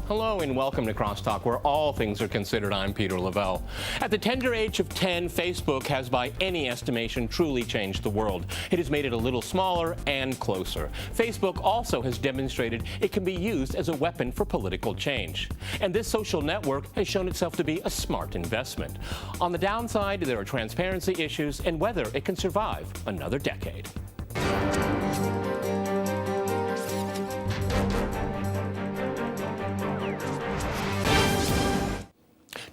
Hello and welcome to CrossTalk, where all things are considered. I'm Peter Lavelle. At the tender age of 10, Facebook has, by any estimation, truly changed the world. It has made it a little smaller and closer. Facebook also has demonstrated it can be used as a weapon for political change. And this social network has shown itself to be a smart investment. On the downside, there are transparency issues and whether it can survive another decade.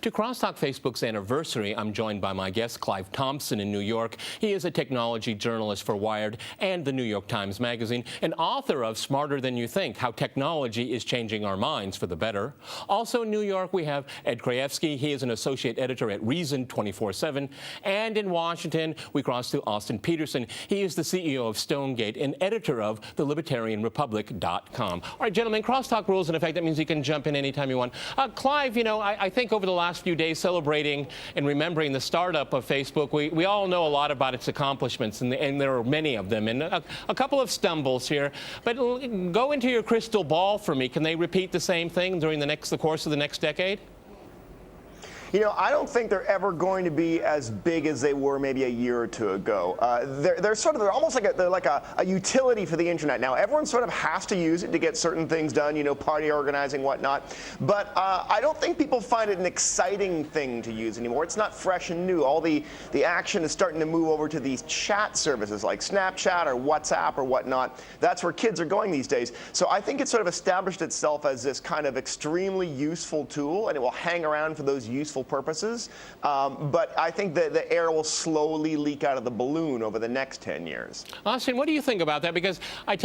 To CrossTalk Facebook's anniversary, I'm joined by my guest, Clive Thompson in New York. He is a technology journalist for Wired and the New York Times Magazine, and author of Smarter Than You Think, How Technology is Changing Our Minds for the Better. Also in New York, we have Ed Krajewski. He is an associate editor at Reason 24/7. And in Washington, we cross to Austin Peterson. He is the CEO of Stonegate and editor of thelibertarianrepublic.com. All right, gentlemen, CrossTalk rules in effect. That means you can jump in anytime you want. Clive, you know, I think over the last few days celebrating and remembering the startup of Facebook, we all know a lot about its accomplishments, and there are many of them, and a couple of stumbles here. But go into your crystal ball for me. Can they repeat the same thing during the course of the next decade? You know, I don't think they're ever going to be as big as they were maybe a year or two ago. They're almost like a utility for the internet now. Everyone sort of has to use it to get certain things done, you know, party organizing, whatnot. But I don't think people find it an exciting thing to use anymore. It's not fresh and new. All the action is starting to move over to these chat services like Snapchat or WhatsApp or whatnot. That's where kids are going these days. So I think it's sort of established itself as this kind of extremely useful tool, and it will hang around for those useful purposes, but I think that the air will slowly leak out of the balloon over the next 10 years. Austin, what do you think about that? Because I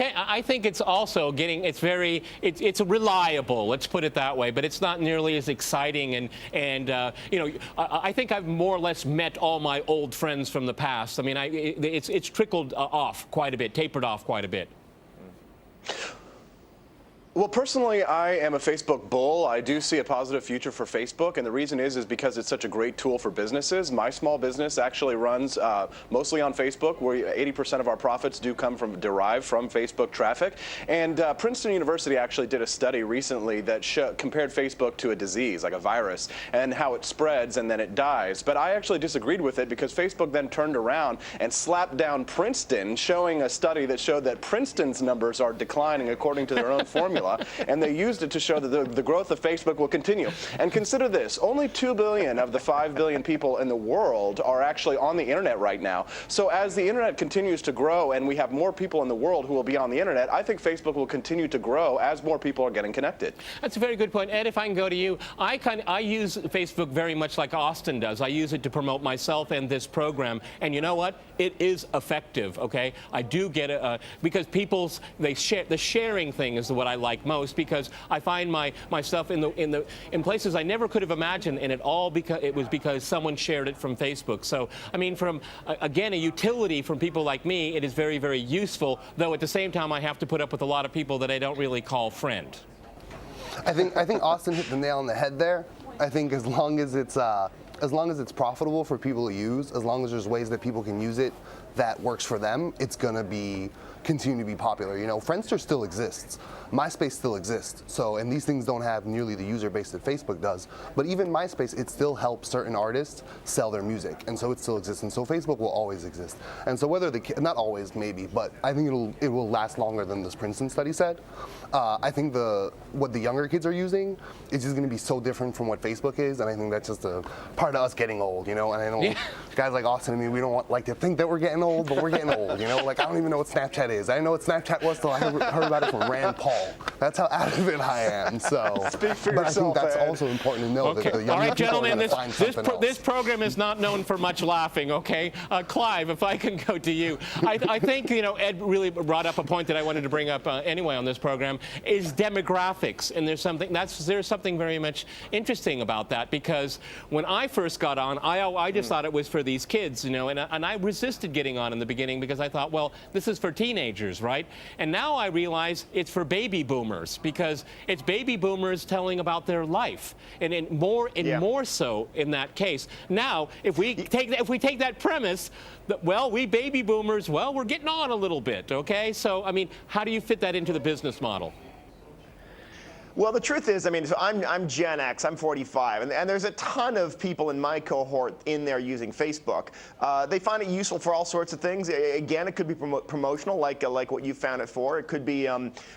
think it's also it's reliable, let's put it that way, but it's not nearly as exciting, and you know, I think I've more or less met all my old friends from the past. I mean, it's trickled off quite a bit, tapered off quite a bit. Well, personally, I am a Facebook bull. I do see a positive future for Facebook, and the reason is because it's such a great tool for businesses. My small business actually runs mostly on Facebook, where 80% of our profits do derive from Facebook traffic. And Princeton University actually did a study recently that compared Facebook to a disease, like a virus, and how it spreads and then it dies. But I actually disagreed with it because Facebook then turned around and slapped down Princeton, showing a study that showed that Princeton's numbers are declining according to their own formula. And they used it to show that the growth of Facebook will continue. And consider this, only 2 billion of the 5 billion people in the world are actually on the internet right now. So as the internet continues to grow and we have more people in the world who will be on the internet, I think Facebook will continue to grow as more people are getting connected. That's a very good point. Ed, if I can go to you, I use Facebook very much like Austin does. I use it to promote myself and this program. And you know what? It is effective, okay? I do get it, because the sharing thing is what I like most, because I find my stuff in places I never could have imagined, and it was because someone shared it from Facebook. So I mean, from again, a utility from people like me, it is very, very useful, though at the same time I have to put up with a lot of people that I don't really call friend. I think Austin hit the nail on the head there. I think as long as it's profitable for people to use, as long as there's ways that people can use it that works for them, it's gonna continue to be popular. You know, Friendster still exists. MySpace still exists. So, and these things don't have nearly the user base that Facebook does. But even MySpace, it still helps certain artists sell their music. And so it still exists. And so Facebook will always exist. And so whether not always, maybe, but I think it will last longer than this Princeton study said. I think what the younger kids are using is just going to be so different from what Facebook is. And I think that's just a part of us getting old, you know? And I know guys like Austin and me, we don't like to think that we're getting old, but we're getting old, you know? Like, I don't even know what Snapchat is. I didn't know what Snapchat was till I heard about it from Rand Paul. That's how out of it I am. So, speak for but yourself, I think that's Ed. also important to know that the younger All right, people gentlemen, are going to find something else. This program is not known for much laughing, okay? Clive, if I can go to you. I think, you know, Ed really brought up a point that I wanted to bring up anyway on this program, is demographics. And there's something very much interesting about that, because when I first got on, I just thought it was for these kids, you know, and I resisted getting on in the beginning because I thought, well, this is for teenagers, right? And now I realize it's for baby boomers, because it's baby boomers telling about their life, and more so in that case. Now, if we take that premise, that, well, we baby boomers, well, we're getting on a little bit, okay? So, I mean, how do you fit that into the business model? Well, the truth is, I mean, so I'm Gen X, I'm 45, and there's a ton of people in my cohort in there using Facebook. They find it useful for all sorts of things. Again, it could be promotional, like what you found it for. It could be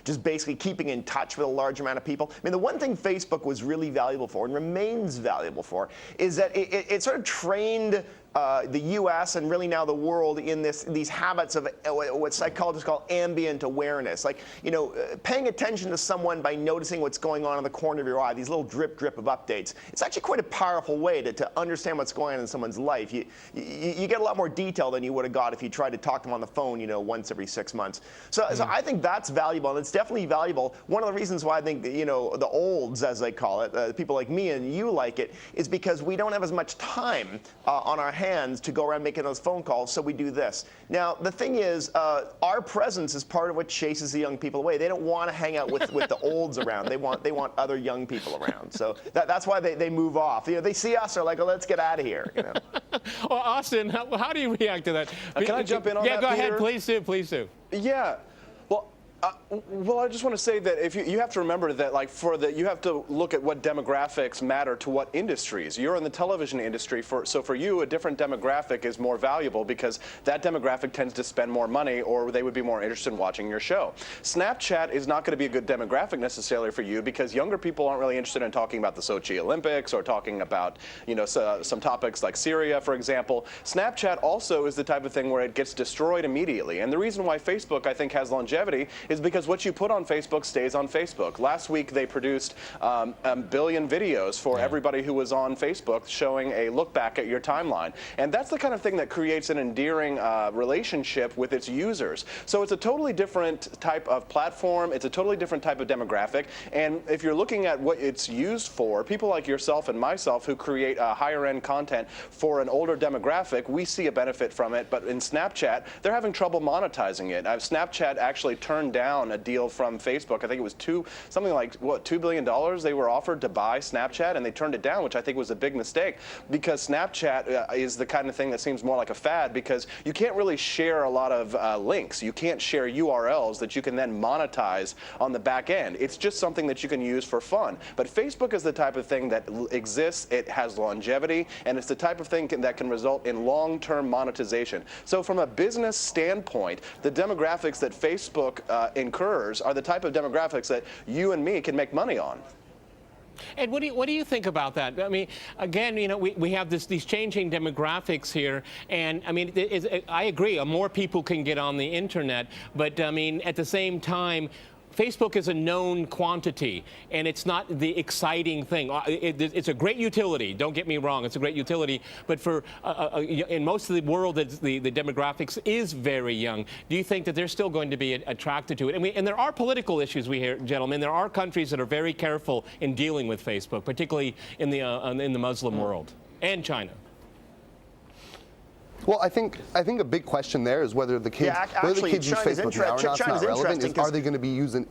just basically keeping in touch with a large amount of people. I mean, the one thing Facebook was really valuable for, and remains valuable for, is that it sort of trained the U.S. and really now the world in these habits of what psychologists call ambient awareness, like paying attention to someone by noticing what's going on in the corner of your eye, these little drip of updates. It's actually quite a powerful way to understand what's going on in someone's life. You get a lot more detail than you would have got if you tried to talk to them on the phone, once every 6 months. So I think that's valuable, and it's definitely valuable. One of the reasons why I think the olds, as they call it, people like me and you like it, is because we don't have as much time on our hands to go around making those phone calls, so we do this. Now, the thing is, our presence is part of what chases the young people away. They don't want to hang out with the olds around. They want other young people around. So that's why they move off. They see us, they're like, oh, let's get out of here. Well, Austin, how do you react to that? Can I jump in on that, Yeah, go ahead. Peter? Please do. Yeah. Well, I just want to say that if you have to remember that, you have to look at what demographics matter to what industries. You're in the television industry, so for you, a different demographic is more valuable because that demographic tends to spend more money, or they would be more interested in watching your show. Snapchat is not going to be a good demographic necessarily for you because younger people aren't really interested in talking about the Sochi Olympics or talking about, some topics like Syria, for example. Snapchat also is the type of thing where it gets destroyed immediately, and the reason why Facebook, I think, has longevity is because what you put on Facebook stays on Facebook. Last week they produced a billion videos for everybody who was on Facebook showing a look back at your timeline. And that's the kind of thing that creates an endearing relationship with its users. So it's a totally different type of platform. It's a totally different type of demographic. And if you're looking at what it's used for, people like yourself and myself who create higher end content for an older demographic, we see a benefit from it. But in Snapchat, they're having trouble monetizing it. Snapchat actually turned down a deal from Facebook. I think it was $2 billion they were offered to buy Snapchat, and they turned it down, which I think was a big mistake because Snapchat is the kind of thing that seems more like a fad because you can't really share a lot of links. You can't share URLs that you can then monetize on the back end. It's just something that you can use for fun. But Facebook is the type of thing that exists, it has longevity, and it's the type of thing that can result in long-term monetization. So from a business standpoint, the demographics that Facebook incurs are the type of demographics that you and me can make money on. Ed, what do you think about that? I mean, again, we have these changing demographics here, and I mean, I agree. More people can get on the internet, but I mean, at the same time, Facebook is a known quantity, and it's not the exciting thing. It's a great utility. Don't get me wrong; it's a great utility. But for in most of the world, the demographics is very young. Do you think that they're still going to be attracted to it? And there are political issues we hear, gentlemen. There are countries that are very careful in dealing with Facebook, particularly in the Muslim world and China. Well, I think a big question there is whether the kids, use Facebook now or not. It's not relevant. Are they going to be using?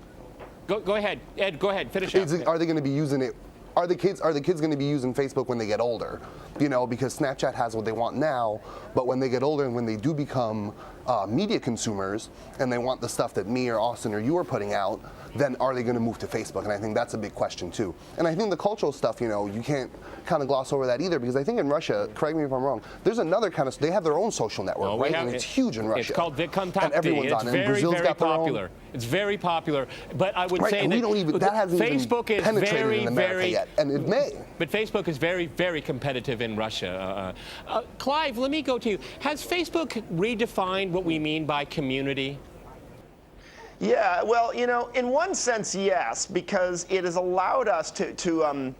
Go ahead, Ed. Go ahead. Finish up. Are they going to be using it? Are the kids going to be using Facebook when they get older? Because Snapchat has what they want now, but when they get older and when they do become media consumers and they want the stuff that me or Austin or you are putting out, then are they going to move to Facebook? And I think that's a big question too. And I think the cultural stuff, you can't kind of gloss over that either, because I think in Russia, correct me if I'm wrong, there's another kind of, they have their own social network, right? And it's huge in Russia. It's called VKontakte. And everyone's on it. And Brazil's got their popular. It's very popular. But I would say that hasn't Facebook even is penetrated in America yet, and it may. But Facebook is very, very competitive in Russia. Clive, let me go to you. Has Facebook redefined what we mean by community? Yeah, well, in one sense, yes, because it has allowed us to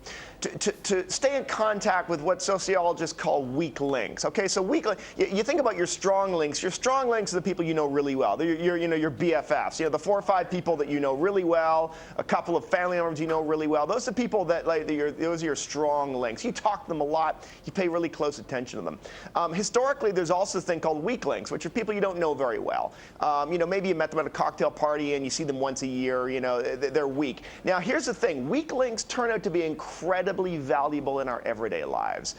stay in contact with what sociologists call weak links. Okay, so you think about your strong links. Your strong links are the people you know really well. Your BFFs. The 4 or 5 people that you know really well, a couple of family members you know really well. Those are people that those are your strong links. You talk to them a lot. You pay really close attention to them. Historically, there's also this thing called weak links, which are people you don't know very well. Maybe you met them at a cocktail party party and you see them once a year, you know, they're weak. Now, here's the thing. Weak links turn out to be incredibly valuable in our everyday lives.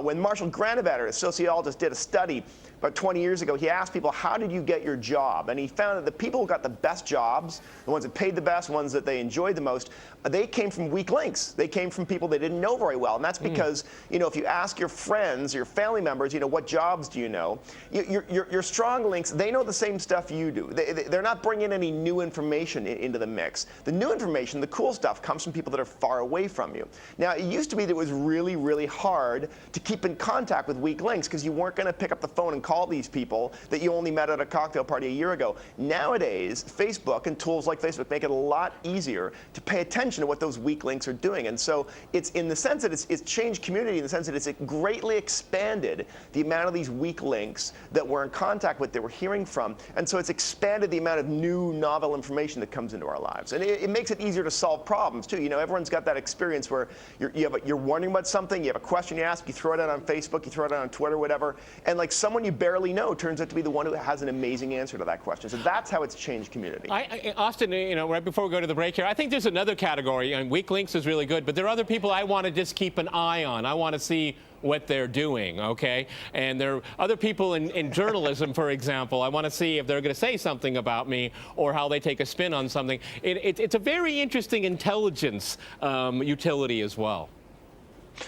When Marshall Granovetter, a sociologist, did a study about 20 years ago, he asked people, how did you get your job? And he found that the people who got the best jobs, the ones that paid the best, ones that they enjoyed the most, they came from weak links. They came from people they didn't know very well. And that's because, you know, if you ask your friends, your family members, you know, what jobs do you know? Your strong links, they know the same stuff you do. They're not bringing any new information into the mix. The new information, the cool stuff, comes from people that are far away from you. Now, it used to be that it was really, really hard to keep in contact with weak links because you weren't going to pick up the phone and call these people that you only met at a cocktail party a year ago. Nowadays, Facebook and tools like Facebook make it a lot easier to pay attention to what those weak links are doing. And so it's in the sense that it's changed community in the sense that it's greatly expanded the amount of these weak links that we're in contact with, that we're hearing from. And so it's expanded the amount of new, novel information that comes into our lives. And it makes it easier to solve problems, too. You know, everyone's got that experience where you're wondering about something, you have a question you ask, you throw it out on Facebook, you throw it out on Twitter, whatever, and like someone you barely know turns out to be the one who has an amazing answer to that question. So that's how it's changed community. Austin, you know, right before we go to the break here, I think there's another category. I mean, weak links is really good, but there are other people I want to just keep an eye on. I want to see what they're doing, okay? And there are other people in journalism, for example. I want to see if they're going to say something about me or how they take a spin on something. It's a very interesting intelligence utility as well.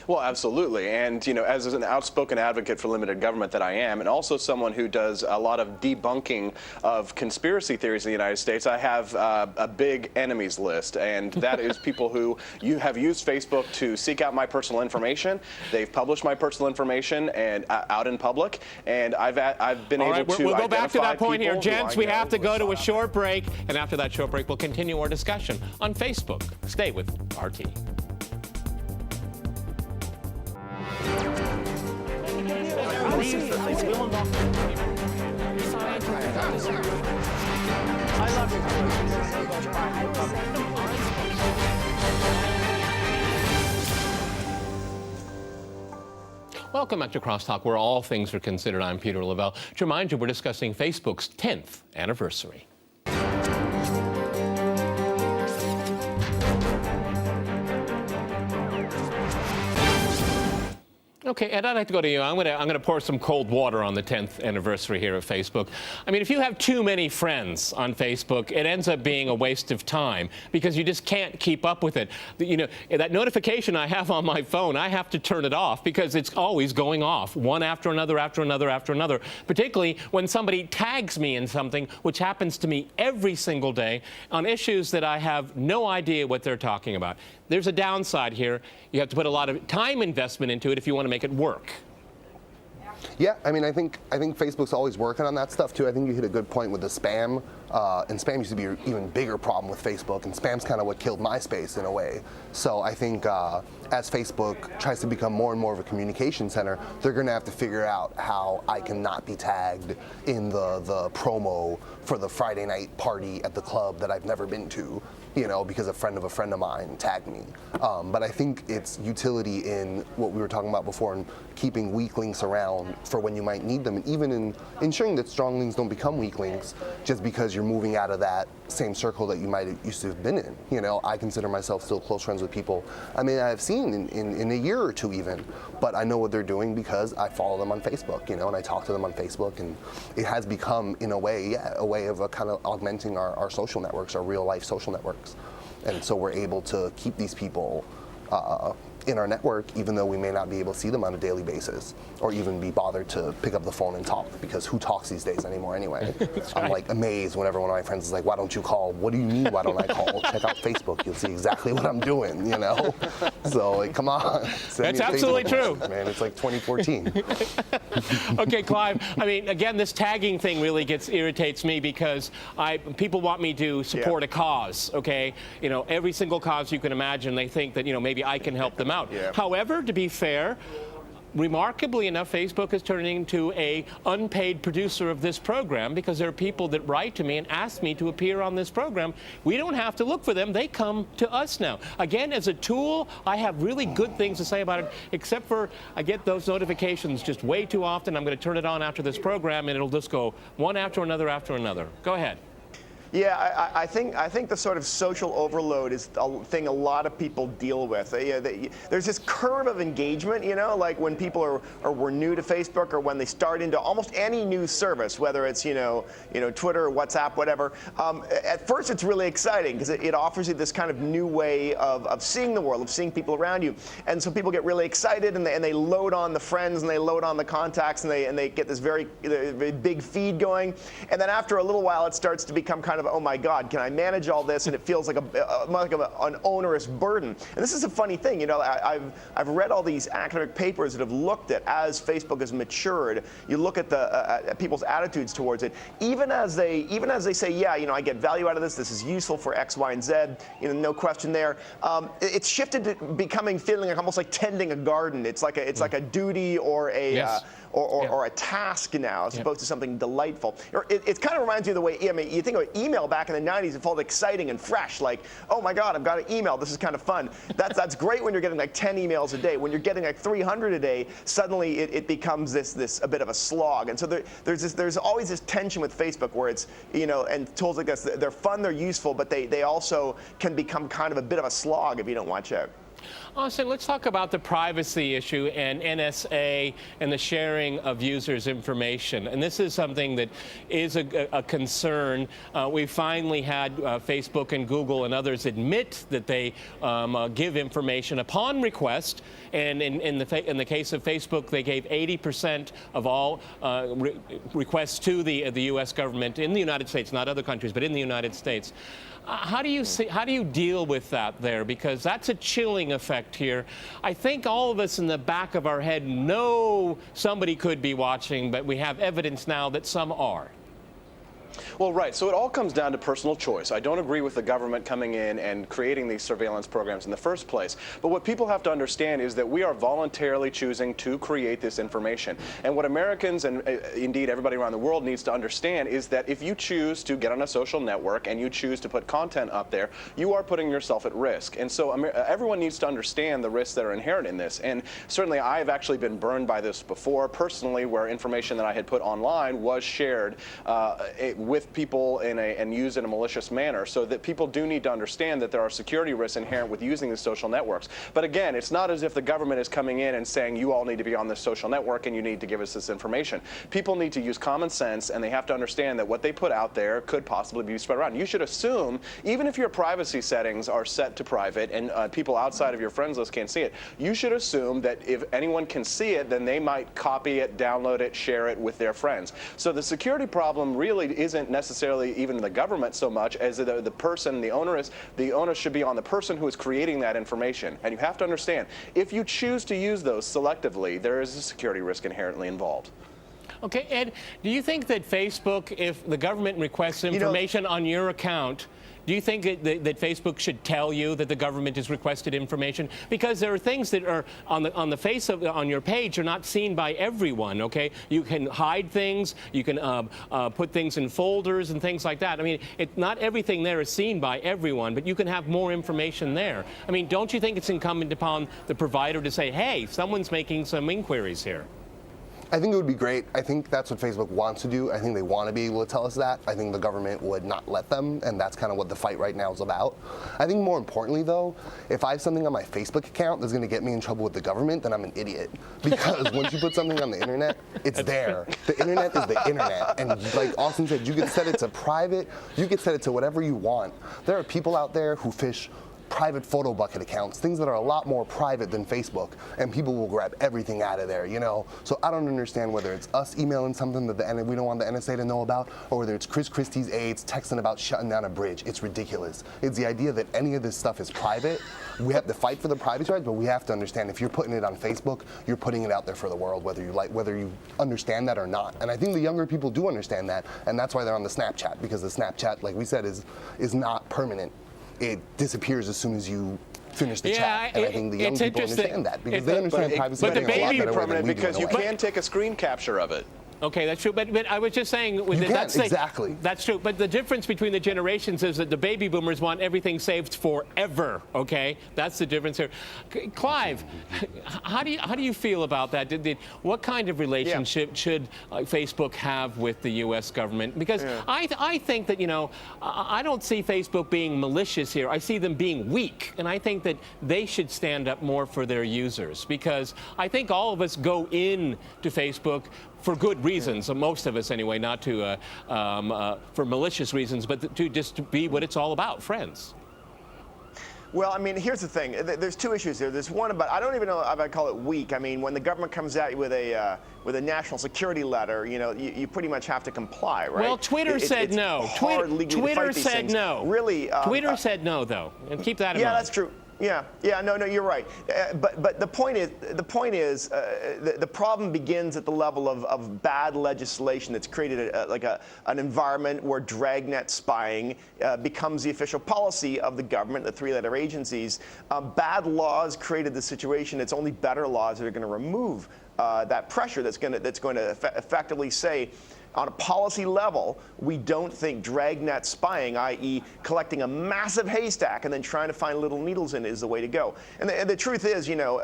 Well, absolutely. And, you know, as an outspoken advocate for limited government that I am, and also someone who does a lot of debunking of conspiracy theories in the United States, I have a big enemies list. And that is people who have used Facebook to seek out my personal information. They've published my personal information and out in public. And I've been able to we'll go back to that point here. Gents, we have to go to a short. short break. And after that short break, we'll continue our discussion on Facebook. Stay with RT. Welcome back to CrossTalk, where all things are considered. I'm Peter Lavelle. To remind you, we're discussing Facebook's 10th anniversary. Okay, Ed, I'd like to go to you. I'm gonna pour some cold water on the 10th anniversary here of Facebook. I mean, if you have too many friends on Facebook, it ends up being a waste of time because you just can't keep up with it. You know, that notification I have on my phone, I have to turn it off because it's always going off, one after another, after another, after another, particularly when somebody tags me in something, which happens to me every single day, on issues that I have no idea what they're talking about. There's a downside here. You have to put a lot of time investment into it if you want to make it work. Yeah, I mean, I think Facebook's always working on that stuff too. I think you hit a good point with the spam, and spam used to be an even bigger problem with Facebook, and spam's kind of what killed MySpace in a way. So I think as Facebook tries to become more and more of a communication center, they're going to have to figure out how I can not be tagged in the promo for the Friday night party at the club that I've never been to, you know, because a friend of mine tagged me. But I think it's utility in what we were talking about before, in keeping weak links around for when you might need them, and even in ensuring that strong links don't become weak links just because you're moving out of that same circle that you might have used to have been in. You know, I consider myself still close friends with people I mean I've seen in a year or two even, but I know what they're doing because I follow them on Facebook, you know, and I talk to them on Facebook, and it has become, in a way, yeah, a way of kind of augmenting our social networks, our real life social networks. And so we're able to keep these people in our network, even though we may not be able to see them on a daily basis or even be bothered to pick up the phone and talk, because who talks these days anymore anyway? I'm like amazed whenever one of my friends is like, why don't you call? What do you mean, why don't I call? Check out Facebook, you'll see exactly what I'm doing, you know? So like, come on. That's absolutely true. Message, man, it's like 2014. Okay, Clive, I mean, again, this tagging thing really irritates me because people want me to support a cause, okay? You know, every single cause you can imagine, they think that, you know, maybe I can help them out. Yeah. However, to be fair, remarkably enough, Facebook is turning into an unpaid producer of this program because there are people that write to me and ask me to appear on this program. We don't have to look for them. They come to us now. Again, as a tool, I have really good things to say about it, except for I get those notifications just way too often. I'm going to turn it on after this program, and it'll just go one after another after another. Go ahead. Yeah, I think the sort of social overload is a thing a lot of people deal with. There's this curve of engagement, like when people were new to Facebook, or when they start into almost any new service, whether it's Twitter, WhatsApp, whatever. At first, it's really exciting because it offers you this kind of new way of seeing the world, of seeing people around you, and so people get really excited and they load on the friends and they load on the contacts and they get this very big feed going, and then after a little while, it starts to become kind of, oh my God, can I manage all this? And it feels like an onerous burden. And this is a funny thing, I've read all these academic papers that have looked at, as Facebook has matured, you look at at people's attitudes towards it. Even as they say, yeah, I get value out of this. This is useful for X, Y, and Z. No question there. It's shifted to feeling like almost like tending a garden. It's like a duty or a Yes. or a task now, as opposed to something delightful. It kind of reminds you of the way, you think of email back in the 90s, it felt exciting and fresh, like, oh my God, I've got an email, this is kind of fun. That's great when you're getting like 10 emails a day. When you're getting like 300 a day, suddenly it becomes this a bit of a slog. And so there's always this tension with Facebook where it's, and tools like this, they're fun, they're useful, but they also can become kind of a bit of a slog if you don't watch out. Austin, let's talk about the privacy issue and NSA and the sharing of users' information. And this is something that is a concern. We finally had Facebook and Google and others admit that they give information upon request. And in the case of Facebook, they gave 80% of all requests to the U.S. government in the United States, not other countries, but in the United States. How do you deal with that there? Because that's a chilling effect here. I think all of us in the back of our head know somebody could be watching, but we have evidence now that some are. Well, right. So it all comes down to personal choice. I don't agree with the government coming in and creating these surveillance programs in the first place. But what people have to understand is that we are voluntarily choosing to create this information. And what Americans and indeed everybody around the world needs to understand is that if you choose to get on a social network and you choose to put content up there, you are putting yourself at risk. And so everyone needs to understand the risks that are inherent in this. And certainly I've actually been burned by this before personally, where information that I had put online was shared with people and used in a malicious manner, so that people do need to understand that there are security risks inherent with using the social networks. But again, it's not as if the government is coming in and saying you all need to be on this social network and you need to give us this information. People need to use common sense, and they have to understand that what they put out there could possibly be spread around. You should assume, even if your privacy settings are set to private and people outside of your friends list can't see it, you should assume that if anyone can see it, then they might copy it, download it, share it with their friends. So the security problem really isn't necessarily even the government so much as the person, the onus should be on the person who is creating that information. And you have to understand, if you choose to use those selectively, there is a security risk inherently involved. Okay, Ed, do you think that Facebook, if the government requests information on your account, do you think that Facebook should tell you that the government has requested information? Because there are things that are on your page are not seen by everyone. Okay, you can hide things, you can put things in folders and things like that. I mean, not everything there is seen by everyone, but you can have more information there. I mean, don't you think it's incumbent upon the provider to say, hey, someone's making some inquiries here? I think it would be great. I think that's what Facebook wants to do. I think they want to be able to tell us that. I think the government would not let them, and that's kind of what the fight right now is about. I think more importantly, though, if I have something on my Facebook account that's going to get me in trouble with the government, then I'm an idiot. Because once you put something on the internet, it's there. The internet is the internet. And like Austin said, you can set it to private, you can set it to whatever you want. There are people out there who fish private photo bucket accounts, things that are a lot more private than Facebook, and people will grab everything out of there, So I don't understand whether it's us emailing something that we don't want the NSA to know about, or whether it's Chris Christie's aides texting about shutting down a bridge. It's ridiculous. It's the idea that any of this stuff is private. We have to fight for the privacy rights, but we have to understand if you're putting it on Facebook, you're putting it out there for the world, whether you understand that or not. And I think the younger people do understand that, and that's why they're on the Snapchat, because the Snapchat, like we said, is not permanent. It disappears as soon as you finish the chat. And I think the young people understand that because they understand privacy. But the a lot baby better way than permanent we do because in a you way. can take a screen capture of it. Okay, that's true. But I was just saying, exactly. That's true. But the difference between the generations is that the baby boomers want everything saved forever. Okay, that's the difference here. Clive, how do you feel about that? What kind of relationship should Facebook have with the U.S. government? Because I think that, you know, I don't see Facebook being malicious here. I see them being weak, and I think that they should stand up more for their users, because I think all of us go in to Facebook for good reasons, most of us anyway, not to for malicious reasons, but to just to be what it's all about, friends. Well, I mean, here's the thing. There's two issues here. There's one about, I don't even know if I'd call it weak. I mean, when the government comes at you with a national security letter, you know, you pretty much have to comply, right? Well, Twitter said no. Twitter said no. Really? Twitter said no, though, and keep that in mind. Yeah, that's true. Yeah, no, you're right. But the point is, the problem begins at the level of bad legislation that's created an environment where dragnet spying becomes the official policy of the government, the three-letter agencies. Bad laws created the situation. It's only better laws that are going to remove that pressure. That's going to effectively say, on a policy level, we don't think dragnet spying, i.e. collecting a massive haystack and then trying to find little needles in it, is the way to go. And the truth is, you know,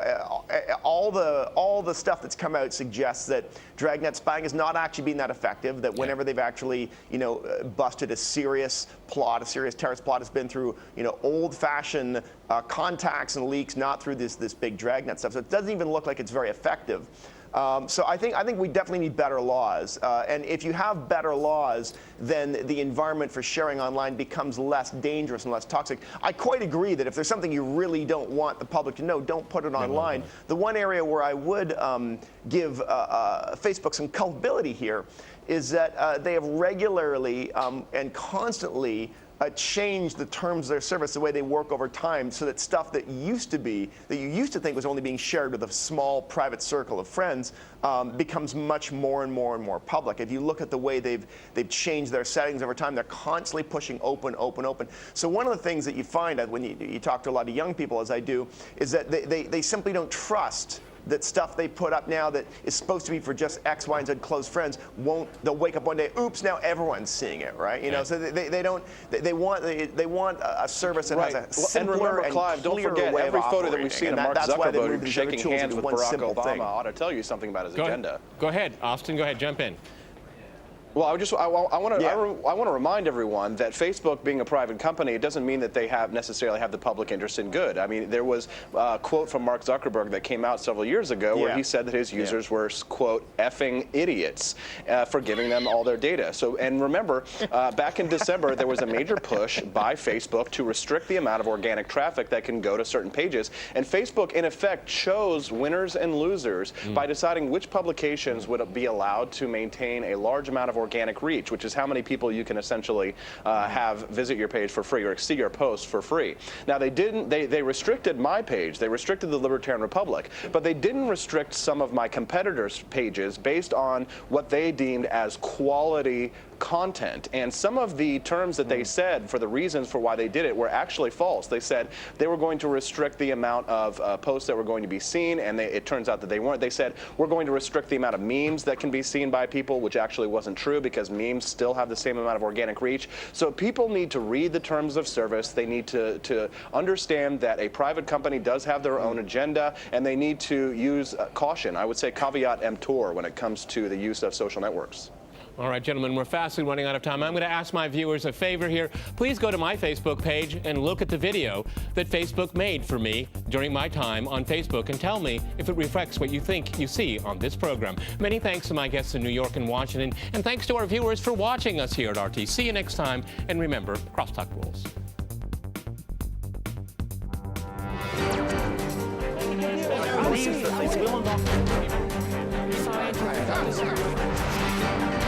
all the stuff that's come out suggests that dragnet spying has not actually been that effective, that whenever they've actually, you know, busted a serious plot, a serious terrorist plot, has been through, you know, old-fashioned contacts and leaks, not through this big dragnet stuff. So it doesn't even look like it's very effective. So I think we definitely need better laws, and if you have better laws, then the environment for sharing online becomes less dangerous and less toxic. I quite agree that if there's something you really don't want the public to know, don't put it online. The one area where I would give Facebook some culpability here is that they have regularly and constantly change the terms of their service, the way they work over time, so that stuff that you used to think was only being shared with a small private circle of friends becomes much more and more public. If you look at the way they've changed their settings over time, they're constantly pushing open. So one of the things that you find when you talk to a lot of young people, as I do, is that they simply don't trust that stuff they put up now that is supposed to be for just X, Y, and Z close friends they'll wake up one day, oops, now everyone's seeing it, right? You know, so they want a service that has a simpler and remember, Clive, don't forget, way every of photo that we've seen of Mark Zuckerberg shaking hands with Barack Obama ought to tell you something about his agenda. Go ahead, Austin. Go ahead, jump in. Well, I want to remind everyone that Facebook, being a private company, it doesn't mean that they necessarily have the public interest in good. I mean, there was a quote from Mark Zuckerberg that came out several years ago where he said that his users were, quote, effing idiots for giving them all their data. So, and remember, back in December, there was a major push by Facebook to restrict the amount of organic traffic that can go to certain pages. And Facebook, in effect, chose winners and losers by deciding which publications would be allowed to maintain a large amount of organic reach, which is how many people you can essentially have visit your page for free or see your post for free. Now they restricted my page, they restricted the Libertarian Republic, but they didn't restrict some of my competitors' pages based on what they deemed as quality content. And some of the terms that they said for the reasons for why they did it were actually false. They said they were going to restrict the amount of posts that were going to be seen, and it turns out that they weren't. They said we're going to restrict the amount of memes that can be seen by people, which actually wasn't true, because memes still have the same amount of organic reach. So people need to read the terms of service. They need to understand that a private company does have their own agenda, and they need to use caution. I would say caveat emptor when it comes to the use of social networks. All right, gentlemen, we're fastly running out of time. I'm going to ask my viewers a favor here. Please go to my Facebook page and look at the video that Facebook made for me during my time on Facebook and tell me if it reflects what you think you see on this program. Many thanks to my guests in New York and Washington, and thanks to our viewers for watching us here at RT. See you next time, and remember, CrossTalk rules.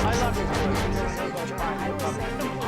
I love you.